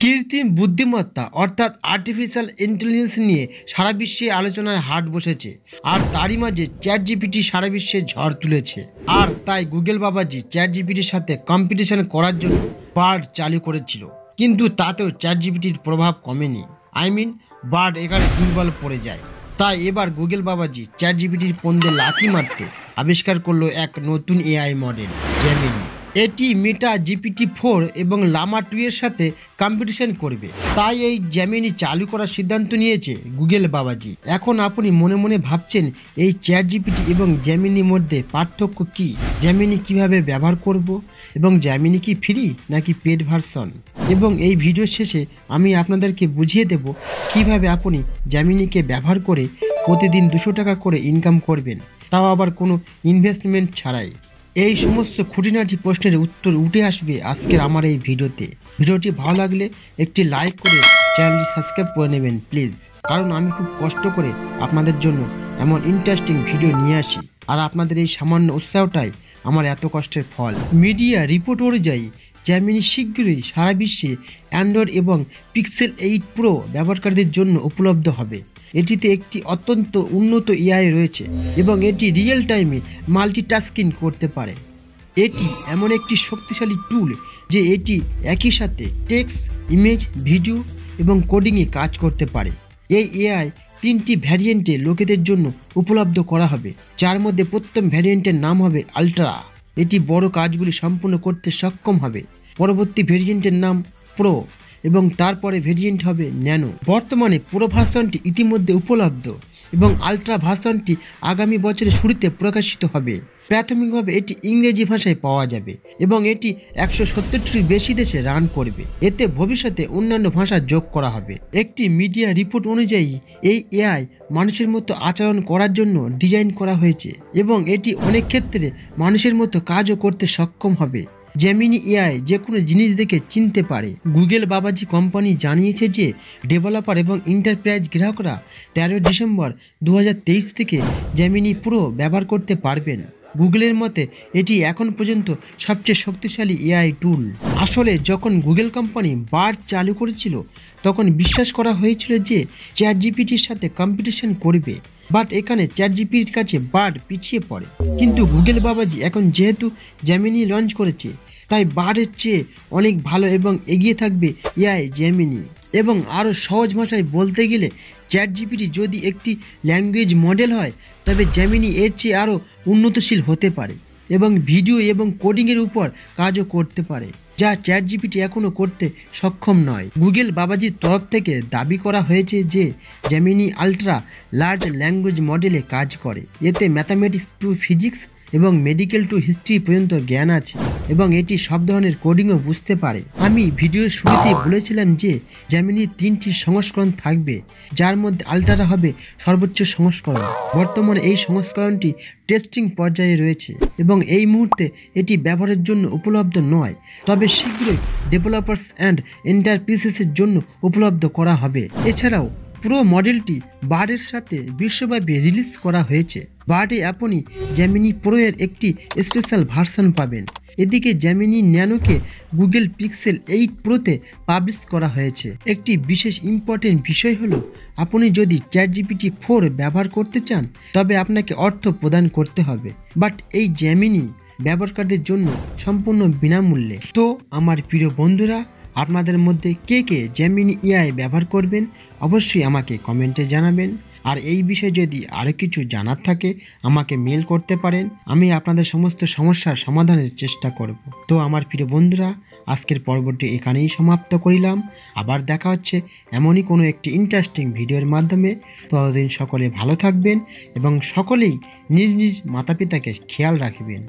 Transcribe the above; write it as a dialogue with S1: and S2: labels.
S1: কৃত্রিম বুদ্ধিমত্তা অর্থাৎ আর্টিফিশিয়াল ইন্টেলিজেন্স নিয়ে সারা বিশ্বে আলোচনার হাট বসেছে। আর তারই মাঝে চ্যাট জিপিটি সারা বিশ্বে ঝড় তুলেছে। আর তাই গুগল বাবাজি চ্যাট জিপিটির সাথে কম্পিটিশন করার জন্য বার্ড চালু করেছিল, কিন্তু তাতেও চ্যাট জিপিটির প্রভাব কমেনি। বার্ড এখানে দুর্বল পড়ে যায়। তাই এবার গুগল বাবাজি চ্যাট জিপিটির পন্দে লাথি মারতে আবিষ্কার করলো এক নতুন এআই মডেল, জেমিনি। এটি মেটা GPT-4 এবং লামা 2 এর সাথে কম্পিটিশন করবে। তাই এই জেমিনি চালু করার সিদ্ধান্ত নিয়েছে গুগল বাবাজি। এখন আপনি মনে মনে ভাবছেন এই চ্যাট জিপিটি এবং জেমিনির মধ্যে পার্থক্য কি, জেমিনি কিভাবে ব্যবহার করব, এবং জেমিনি কি ফ্রি নাকি পেড ভার্সন। এবং এই ভিডিও শেষে আমি আপনাদেরকে বুঝিয়ে দেব কিভাবে আপনি জেমিনিকে ব্যবহার করে প্রতিদিন 200 টাকা করে ইনকাম করবেন, তাও আবার কোনো ইনভেস্টমেন্ট ছাড়াই। এই সমস্ত খুঁটিনাটি প্রশ্নের উত্তর উঠে আসবে আজকের আমার এই ভিডিওতে। ভিডিওটি ভালো লাগলে একটি লাইক করে চ্যানেলটি সাবস্ক্রাইব করে নেবেন প্লিজ, কারণ আমি খুব কষ্ট করে আপনাদের জন্য এমন ইন্টারেস্টিং ভিডিও নিয়ে আসি, আর আপনাদের এই সামান্য উৎসাহটাই আমার এত কষ্টের ফল। মিডিয়া রিপোর্ট অনুযায়ী জেমিনি শীঘ্রই সারা বিশ্বে অ্যান্ড্রয়েড এবং পিক্সেল 8 প্রো ব্যবহারকারীদের জন্য উপলব্ধ হবে। এটিতে একটি অত্যন্ত উন্নত এআই রয়েছে এবং এটি রিয়েল টাইমে মাল্টিটাস্কিং করতে পারে। এটি এমন একটি শক্তিশালী টুল যে এটি একই সাথে টেক্সট, ইমেজ, ভিডিও এবং কোডিংয়ে কাজ করতে পারে। এই এআই 3টি ভ্যারিয়েন্টে লোকেদের জন্য উপলব্ধ করা হবে, যার মধ্যে প্রথম ভ্যারিয়েন্টের নাম হবে আল্ট্রা। এটি বড় কাজগুলি সম্পূর্ণ করতে সক্ষম হবে। পরবর্তী ভেরিয়েন্টের নাম প্রো এবং তারপরে ভেরিয়েন্ট হবে ন্যানো। বর্তমানে প্রো ভার্সনটি ইতিমধ্যে উপলব্ধ এবং আলট্রা ভার্সনটি আগামী বছরের শুরুতে প্রকাশিত হবে। প্রাথমিকভাবে এটি ইংরেজি ভাষায় পাওয়া যাবে এবং এটি 170টির বেশি দেশে রান করবে। এতে ভবিষ্যতে অন্যান্য ভাষা যোগ করা হবে। একটি মিডিয়া রিপোর্ট অনুযায়ী এই এআই মানুষের মতো আচরণ করার জন্য ডিজাইন করা হয়েছে এবং এটি অনেক ক্ষেত্রে মানুষের মতো কাজও করতে সক্ষম হবে। জেমিনি এআই যে কোনো জিনিস দেখে চিনতে পারে। গুগল বাবাজি কোম্পানি জানিয়েছে যে ডেভেলপার এবং এন্টারপ্রাইজ গ্রাহকরা 13 ডিসেম্বর 2023 থেকে জেমিনি প্রো ব্যবহার করতে পারবেন। গুগলের মতে এটি এখন পর্যন্ত সবচেয়ে শক্তিশালী এআই টুল। আসলে যখন গুগল কোম্পানি বার্ড চালু করেছিল তখন বিশ্বাস করা হয়েছিল যে চ্যাট জিপিটির সাথে কম্পিটিশন করবে, বাট এখানে চ্যাট জিপিটির কাছে বার্ড পিছিয়ে পড়ে। কিন্তু গুগল বাবাজি এখন যেহেতু জেমিনি লঞ্চ করেছে, তাই বার্ডের চেয়ে অনেক ভালো এবং এগিয়ে থাকবে এআই জেমিনি। এবং আরও সহজ ভাষায় বলতে গেলে চ্যাট জিপিটি যদি একটি ল্যাঙ্গুয়েজ মডেল হয়, তবে জেমিনি এর চেয়ে আরও উন্নতশীল হতে পারে এবং ভিডিও এবং কোডিংয়ের উপর কাজও করতে পারে, যা চ্যাট জিপিটি এখনও করতে সক্ষম নয়। গুগল বাবাজির তরফ থেকে দাবি করা হয়েছে যে জেমিনি আল্ট্রা লার্জ ল্যাঙ্গুয়েজ মডেলে কাজ করে। এতে ম্যাথামেটিক্স টু ফিজিক্স এবং মেডিকেল টু হিস্ট্রি পর্যন্ত জ্ঞান আছে এবং এটি সব ধরনের কোডিংও বুঝতে পারে। আমি ভিডিওর শুরুতেই বলেছিলাম যে জেমিনির 3টি সংস্করণ থাকবে, যার মধ্যে আল্ট্রা হবে সর্বোচ্চ সংস্করণ। বর্তমানে এই সংস্করণটি টেস্টিং পর্যায়ে রয়েছে এবং এই মুহূর্তে এটি ব্যবহারের জন্য উপলব্ধ নয়, তবে শীঘ্রই ডেভেলপার্স অ্যান্ড এন্টারপ্রাইজেসের জন্য উপলব্ধ করা হবে। এছাড়াও প্রো মডেলটি বার্ডের সাথে বিশ্বব্যাপী রিলিজ করা হয়েছে। বার্ডে আপনি জেমিনি প্রো এর একটি স্পেশাল ভার্সন পাবেন। এদিকে জেমিনি ন্যানোকে গুগল পিক্সেল 8 প্রোতে পাবলিশ করা হয়েছে। একটি বিশেষ ইম্পর্টেন্ট বিষয় হলো, আপনি যদি চ্যাট GPT-4 ব্যবহার করতে চান তবে আপনাকে অর্থ প্রদান করতে হবে, বাট এই জেমিনি ব্যবহারকারীদের জন্য সম্পূর্ণ বিনামূল্যে। তো আমার প্রিয় বন্ধুরা, আপনাদের মধ্যে কে কে জেমিনি এআই ব্যবহার করবেন অবশ্যই আমাকে কমেন্টে জানাবেন। আর এই বিষয়ে যদি আরও কিছু জানার থাকে আমাকে মেল করতে পারেন, আমি আপনাদের সমস্ত সমস্যার সমাধানের চেষ্টা করব। তো আমার প্রিয় বন্ধুরা, আজকের পর্বটি এখানেই সমাপ্ত করিলাম। আবার দেখা হচ্ছে এমনই কোনো একটি ইন্টারেস্টিং ভিডিওর মাধ্যমে। ততদিন সকলে ভালো থাকবেন এবং সকলেই নিজ নিজ মাতা পিতাকে খেয়াল রাখবেন।